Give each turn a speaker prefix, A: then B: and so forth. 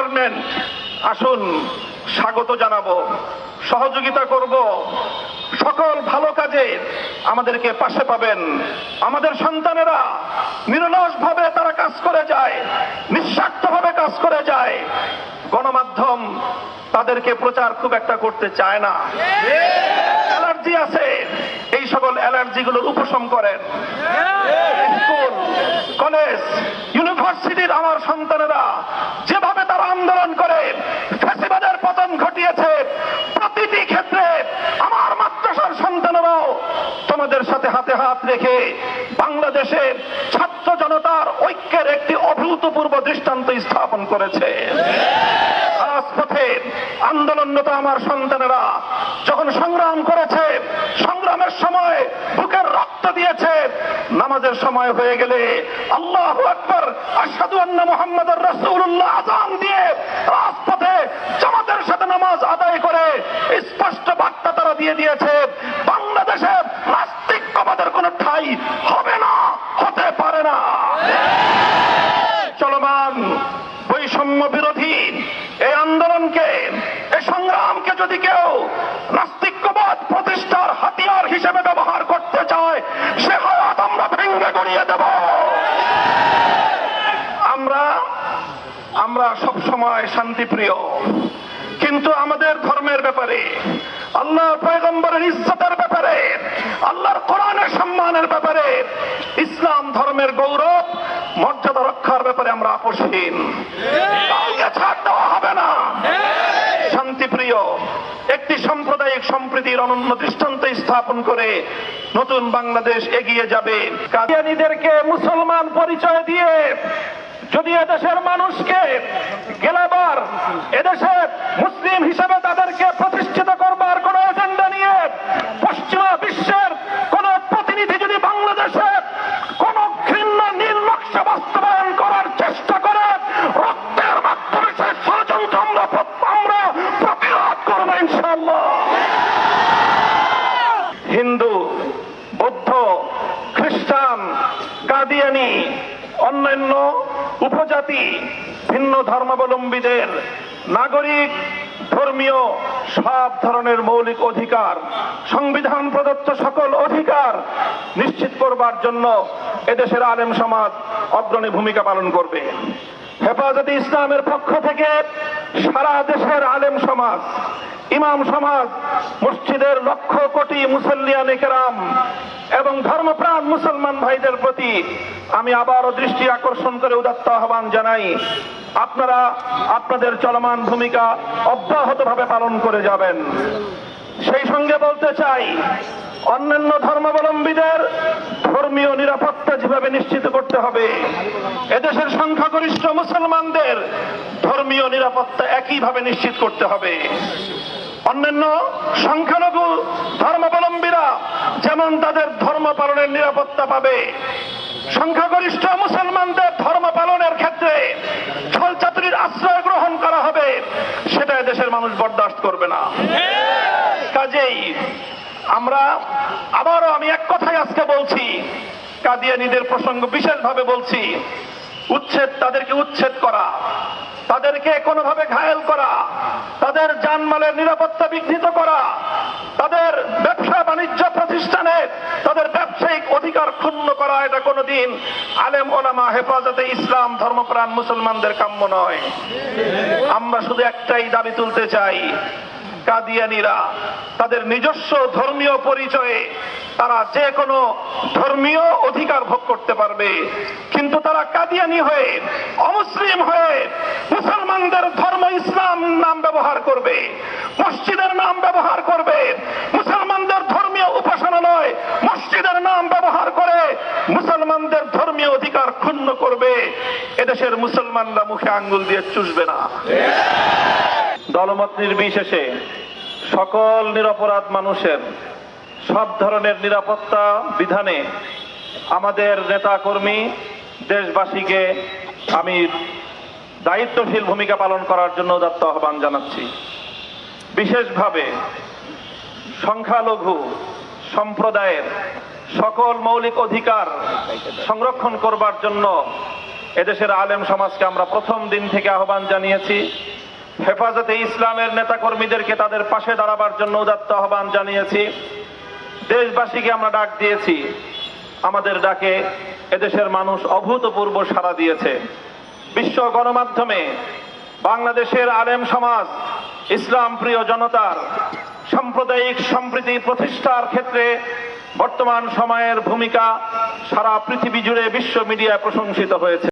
A: Government আসুন স্বাগত জানাবো, সহযোগিতা করব, সকল ভালো কাজে আমাদেরকে পাশে পাবেন। আমাদের সন্তানেরা নিরলসভাবে তারা কাজ করে যায়, নিঃস্বার্থভাবে কাজ করে যায়। গণমাধ্যম তাদেরকে প্রচার খুব একটা করতে চায় না, অ্যালার্জি আছে, এই সকল অ্যালার্জিগুলোর উপশম করেন। স্কুল, কলেজ, ইউনিভার্সিটির আমার সন্তানেরা যেভাবে তারা আন্দোলন করে ফ্যাসিবাদের পতন ঘটিয়েছে, প্রতিটি ক্ষেত্রে আমার মাদ্রাসার সন্তানেরাও তোমাদের সাথে হাতে হাত রেখে বাংলাদেশের ছাত্র জনতার ঐক্যের একটি অভূতপূর্ব দৃষ্টান্ত স্থাপন করেছে। রাজপথে আন্দোলনরত আমার সন্তানেরা যখন সংগ্রাম করেছে, সংগ্রামের সময় বুকের রক্ত দিয়েছে, নামাজের সময় হয়ে গেলে আল্লাহু আকবার, আশহাদু আন্না মুহাম্মাদুর রাসূলুল্লাহ আযান দিয়ে রাজপথে জামাতের সাথে নামাজ আদায় করে স্পষ্ট বার্তা তারা দিয়ে দিয়েছে, বাংলাদেশে নাস্তিকবাদের কোনো ঠাঁই হবে না, হতে পারে না। চলমান বৈষম্য বিরোধী এই আন্দোলনকে, এই সংগ্রামকে যদি কেউ নাস্তিকবাদ প্রতিষ্ঠার হাতিয়ার হিসেবে ব্যবহার করতে চায়, সে হাত আমরা ভেঙে গড়িয়ে দেব। আমরা সবসময় শান্তিপ্রিয়, কিন্তু আমাদের ধর্মের ব্যাপারে, আল্লাহর পয়গম্বরের ইজ্জতের ব্যাপারে, আল্লাহর কোরআনের সম্মানের ব্যাপারে, ইসলাম ধর্মের গৌরব মর্যাদা রক্ষার ব্যাপারে আমরা আপোষহীন। কাউকে ছাড় দেওয়া হবে না। শান্তিপ্রিয় একটি সাম্প্রদায়িক সম্প্রীতির অনন্য দৃষ্টান্ত স্থাপন করে নতুন বাংলাদেশ এগিয়ে যাবে। কাদিয়ানীদেরকে মুসলমান পরিচয় দিয়ে যদি এদেশের মানুষকে গেলাবার, এদেশে মুসলিম হিসেবে তাদেরকে প্রতিষ্ঠিত করবার কোন এজেন্ডা নিয়ে পশ্চিমা বিশ্বের কোন প্রতিনিধি যদি বাংলাদেশে কোন ঘৃণ্য নীল নকশা বাস্তবায়ন করার চেষ্টা করে, রক্তের মাধ্যমে সেই ষড়যন্ত্র আমরা প্রতিরোধ করবো ইনশাআল্লাহ। হিন্দু, বৌদ্ধ, খ্রিস্টান, কাদিয়ানী, অন্যান্য উপজাতি, ভিন্ন ধর্মাবলম্বীদের নাগরিক, ধর্মীয় সব ধরনের মৌলিক অধিকার, সংবিধান প্রদত্ত সকল অধিকার নিশ্চিত করবার জন্য এদেশের আলেম সমাজ অগ্রণী ভূমিকা পালন করবে। হেফাজতে ইসলামের পক্ষ থেকে সারা দেশের আলেম সমাজ, ইমাম সমাজ, মসজিদের লক্ষ কোটি মুসল্লিয়ানে কেরাম এবং ধর্মপ্রাণ মুসলমান ভাইদের প্রতি আমি আবারও দৃষ্টি আকর্ষণ করে উদাত্ত আহ্বান জানাই, আপনারা আপনাদের চলমান ভূমিকা অব্যাহতভাবে পালন করে যাবেন। সেই সঙ্গে বলতে চাই, অন্যান্য ধর্মাবলম্বীদের ধর্মীয় নিরাপত্তা যেভাবে নিশ্চিত করতে হবে, এদেশের সংখ্যাগরিষ্ঠ মুসলমানদের ধর্মীয় নিরাপত্তা একইভাবে নিশ্চিত করতে হবে। অন্যান্য সংখ্যালঘু ধর্মাবলম্বীরা যেমন তাদের ধর্ম পালনের নিরাপত্তা পাবে, সংখ্যাগরিষ্ঠ মুসলমানদের ধর্ম পালনের ক্ষেত্রে ছলচাতুরির আশ্রয় গ্রহণ করা হবে, সেটা দেশের মানুষ বরদাস্ত করবে না। কাজেই আমি এক কথাই আজকে বলছি, কাদিয়ানীদের প্রসঙ্গ বিশেষভাবে বলছি, তাদেরকে উচ্ছেদ করা, তাদেরকে কোনোভাবে ঘায়েল করা, তাদের জানমালের নিরাপত্তা বিঘ্নিত করা, তাদের ব্যবসা বাণিজ্য প্রতিষ্ঠানে তাদের ব্যবসায়িক অধিকার ক্ষুণ্ণ করা, এটা কোনোদিন আলেম ওলামা, হেফাজতে ইসলাম, ধর্মপ্রাণ মুসলমানদের কাম্য নয়। আমরা শুধু একটাই দাবি তুলতে চাই, কাদিয়ানীরা তাদের নিজস্ব ধর্মীয় পরিচয়ে তারা যে কোনো ধর্মীয় অধিকার ভোগ করতে পারবে, কিন্তু তারা কাদিয়ানী হয়ে, অমুসলিম হয়ে মুসলমানদের ধর্ম ইসলাম নাম ব্যবহার করবে, মসজিদের নাম ব্যবহার করবে, মুসলমানদের ধর্মীয় উপাসনালয় মসজিদের নাম ব্যবহার করে মুসলমানদের ধর্মীয় অধিকার ক্ষুণ্ণ করবে, এদেশের মুসলমানরা মুখে আঙ্গুল দিয়ে চুষবে না। দলমত নির্বিশেষে সকল নিরপরাধ মানুষের সব ধরনের নিরাপত্তা বিধানে আমাদের নেতা কর্মী দেশবাসীকে আমি দায়িত্বশীল ভূমিকা পালন করার জন্য উদাত্ত আহ্বান জানাচ্ছি। বিশেষভাবে সংখ্যালঘু সম্প্রদায়ের সকল মৌলিক অধিকার সংরক্ষণ করবার জন্য এদেশের আলেম সমাজকে আমরা প্রথম দিন থেকে আহ্বান জানিয়েছি। হেফাজতে ইসলামের নেতাকর্মীদেরকে তাদের পাশে দাঁড়াবার জন্য উদাত্ত আহ্বান জানিয়েছি। দেশবাসীকে আমরা ডাক দিয়েছি। আমাদের ডাকে এদেশের মানুষ অভূতপূর্ব সাড়া দিয়েছে। বিশ্ব গণমাধ্যমে বাংলাদেশের আলেম সমাজ, ইসলাম প্রিয় জনতার সাম্প্রদায়িক সম্প্রীতি প্রতিষ্ঠার ক্ষেত্রে বর্তমান সময়ের ভূমিকা সারা পৃথিবী জুড়ে বিশ্ব মিডিয়ায় প্রশংসিত হয়েছে।